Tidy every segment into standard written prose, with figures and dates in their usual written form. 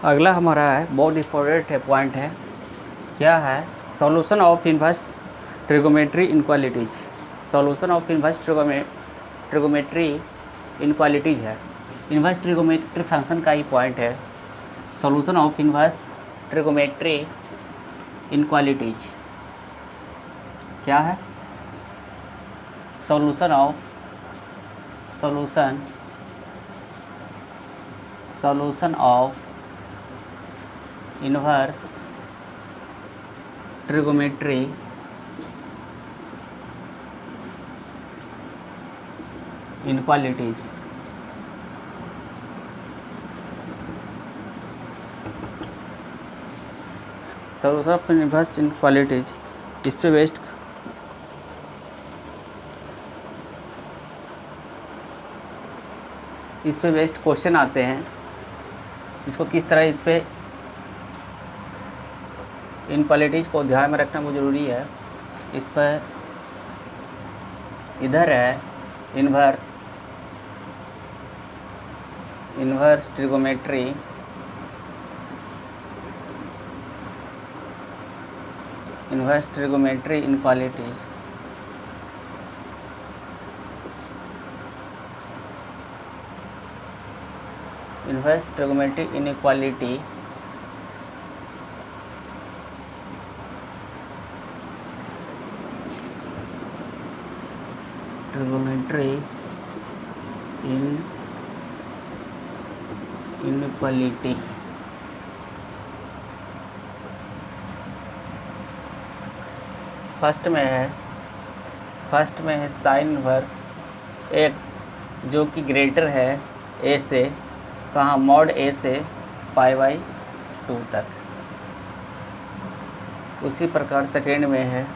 अगला हमारा है बहुत इंपॉर्टेंट है पॉइंट है, क्या है? Solution of inverse trigonometry inequalities. Solution of inverse trigonometry inequalities है। इनवर्स ट्रिगोमेट्री फंक्शन का ही पॉइंट है। Solution of inverse trigonometry inequalities क्या है? Solution of inverse trigonometry inequalities. Solution of inverse inequalities, इस पे बेस्ड क्वेश्चन आते हैं। इसको किस तरह इस पे इनक्वालिटीज़ को ध्यान में रखना बहुत ज़रूरी है। इस पर इधर है inverse trigonometry inequalities. Inverse trigonometry inequality inequality first में है साइन इनवर्स एक्स जो कि ग्रेटर है ए से, कहाँ? मॉड ए से π/2 तक। उसी प्रकार सेकेंड में है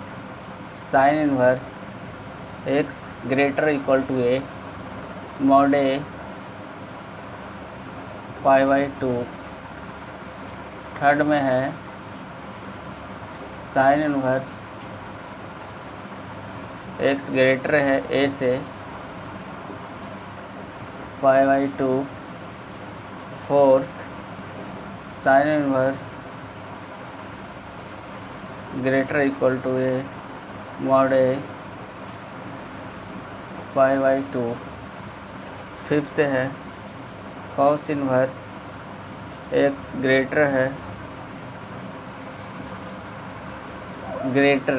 sine inverse x greater equal to a mod a π/2। Third में है साइन इनवर्स एक्स ग्रेटर है ए से π/2। Fourth sine inverse greater equal to a mod a π/2। Fifth है कॉस इनवर्स एक्स ग्रेटर है greater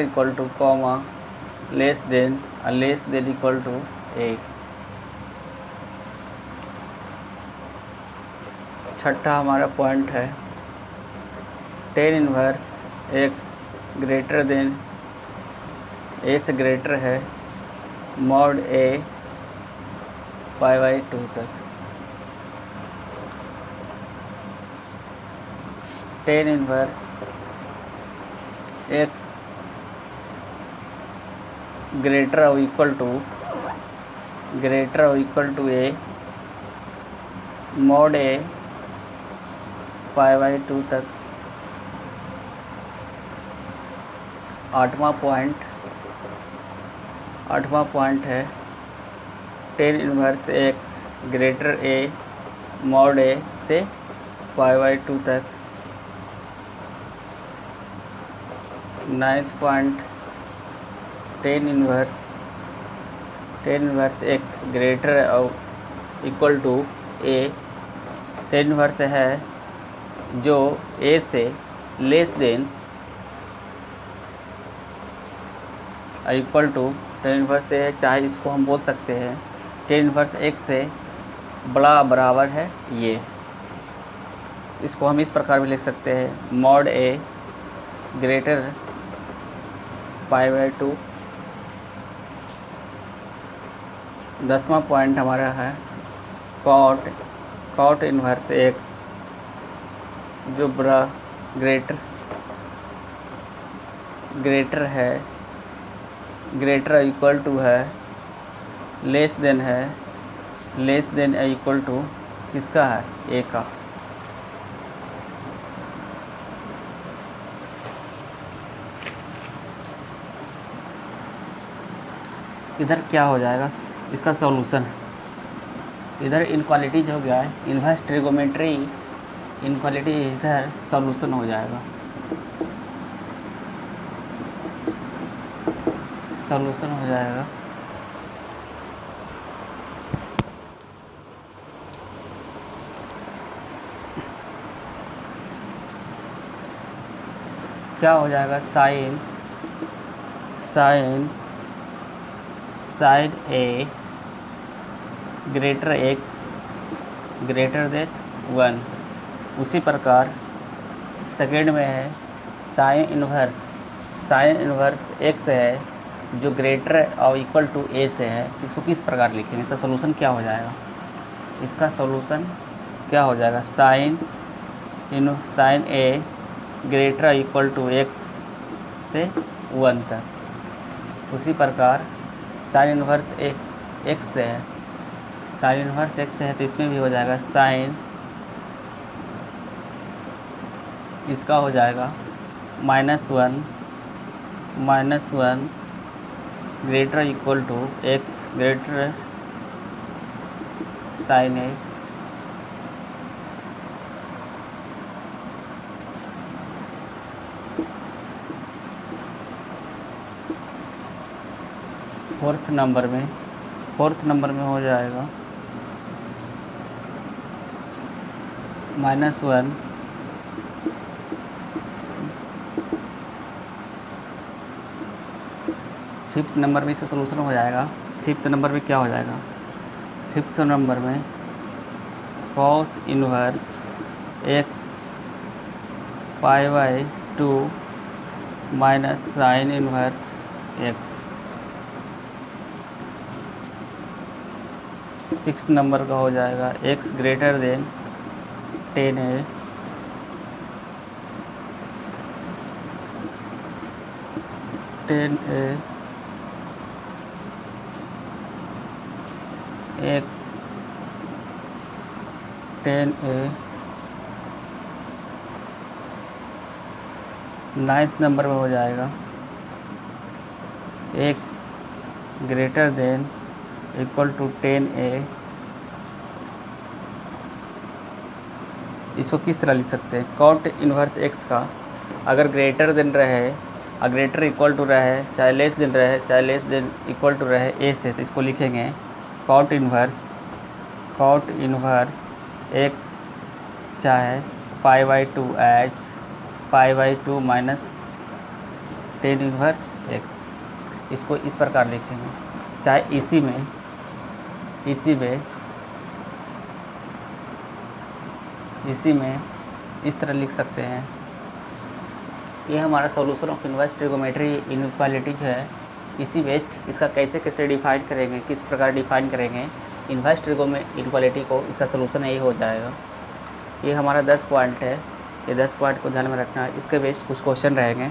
equal to comma less than equal to a. छठा हमारा point है tan inverse x greater than a से greater है mod a π/2 तक। Tan inverse x greater और equal to a mod a π/2 तक। आठवां पॉइंट है tan inverse x greater a mod a से π/2 तक। Ninth point tan inverse x greater और equal to a. Tan inverse है जो ए से less than equal to tan inverse a है, चाहे इसको हम बोल सकते हैं टेन इनवर्स एक्स से बड़ा बराबर है ये। इसको हम इस प्रकार भी लिख सकते हैं मॉड ए ग्रेटर π/2। 10वां पॉइंट हमारा है कॉट इनवर्स एक्स जो बड़ा ग्रेटर है ग्रेटर इक्वल टू है लेस देन इक्वल टू किसका है? ए का। इधर क्या हो जाएगा? इसका सॉल्यूशन इधर इनक्वालिटीज हो गया है, इन्वर्स ट्रिगोमेट्री इनक्वालिटी इधर सॉल्यूशन हो जाएगा, सॉल्यूशन हो जाएगा। क्या हो जाएगा, sine a greater x greater then 1। उसी प्रकार सेकेंड में है साइन इन्वर्स एक्स है जो ग्रेटर और इक्वल टू ए से है। इसको किस प्रकार लिखेंगे, इसका सोल्यूशन क्या हो जाएगा, इसका सोल्यूशन क्या हो जाएगा, sine a greater equal to x से 1 तक। उसी प्रकार साइन इन्वर्स एक्स से है, साइन इन्वर्स एक्स है तो इसमें भी हो जाएगा साइन, इसका हो जाएगा -1 greater equal to x greater sine a fourth number में हो जाएगा -1 फिफ्थ नंबर में इसका सलूशन हो जाएगा। फिफ्थ नंबर में क्या हो जाएगा, फिफ्थ नंबर में cos inverse x π/2 minus sine inverse x. Six number का हो जाएगा x greater than 10a x 10a। नाइन्थ नंबर में हो जाएगा x greater than equal to 10a। इसको किस तरह लिख सकते हैं, कॉट इन्वर्स x का अगर ग्रेटर देन रहे, ग्रेटर इक्वल टू रहे, चाहे लेस देन रहे, चाहे लेस देन इक्वल टू रहे a से, तो इसको लिखेंगे कॉट इन्वर्स x चाहे π/2 एच π/2 माइनस 10 इन्वर्स x। इसको इस प्रकार लिखेंगे, चाहे इसी में इस तरह लिख सकते हैं। ये हमारा solution of inverse trigonometry inequalities है। इसी बेस्ड इसका कैसे डिफाइन करेंगे, किस प्रकार डिफाइन करेंगे इन्वर्स ट्रिगोमेट्री इनइक्वालिटी को, इसका सॉल्यूशन यही हो जाएगा। ये हमारा 10 पॉइंट है, ये 10 पॉइंट को ध्यान में रखना है। इसके बेस्ड कुछ क्वेश्चन रहेंगे।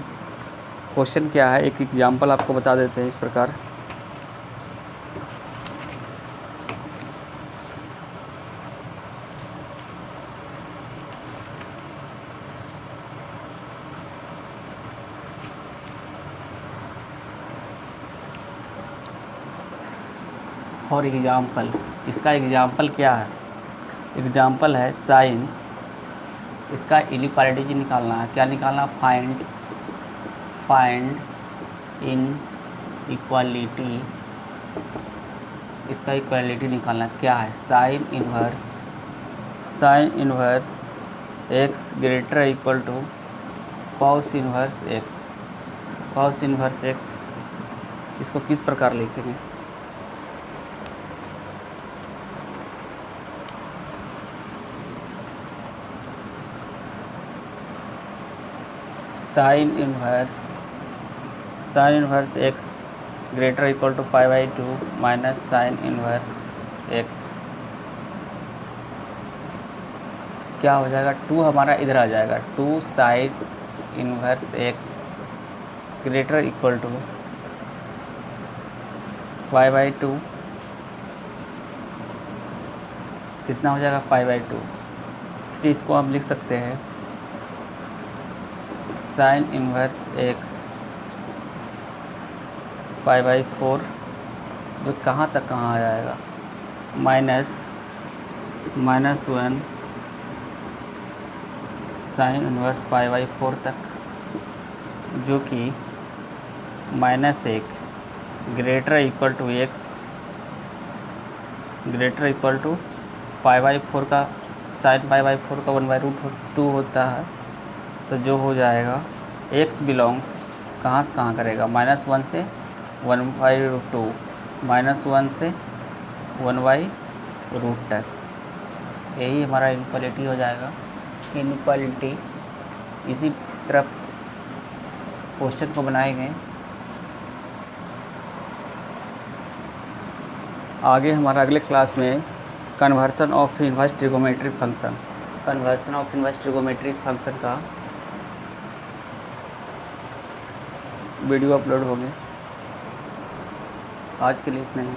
क्वेश्चन क्या है, एक एग्जाम्पल आपको बता देते हैं इस प्रकार। फॉर एग्जाम्पल, इसका एग्जाम्पल क्या है, एग्जाम्पल है साइन, इसका इनइक्वालिटी निकालना है। क्या निकालना, फाइंड इन इक्वालिटी, इसका इक्वालिटी निकालना क्या है, sine inverse x greater equal to cos inverse x. इसको किस प्रकार लिखेंगे, sine inverse x greater equal to π/2 minus sine inverse x. क्या हो जाएगा, 2 हमारा इधर आ जाएगा, 2 sine inverse x greater equal to π/2, कितना हो जाएगा π/2। फिर इसको हम लिख सकते हैं साइन इन्वर्स एक्स π/4, जो कहाँ तक कहाँ आ जाएगा, माइनस -1 साइन इनवर्स π/4 तक, जो कि -1 greater equal to x greater equal to π/4 का साइन π/4 का 1/√2 होता है। तो जो हो जाएगा x बिलोंग्स कहाँ से कहाँ करेगा, -1 से 1/√2, -1 से 1/√2 तक। यही हमारा इनक्वालिटी हो जाएगा। इनक्वालिटी इसी तरफ क्वेश्चन को बनाएंगे। आगे हमारा अगले क्लास में conversion of inverse trigonometric function, conversion of inverse trigonometric function का वीडियो अपलोड हो गया। आज के लिए इतना ही।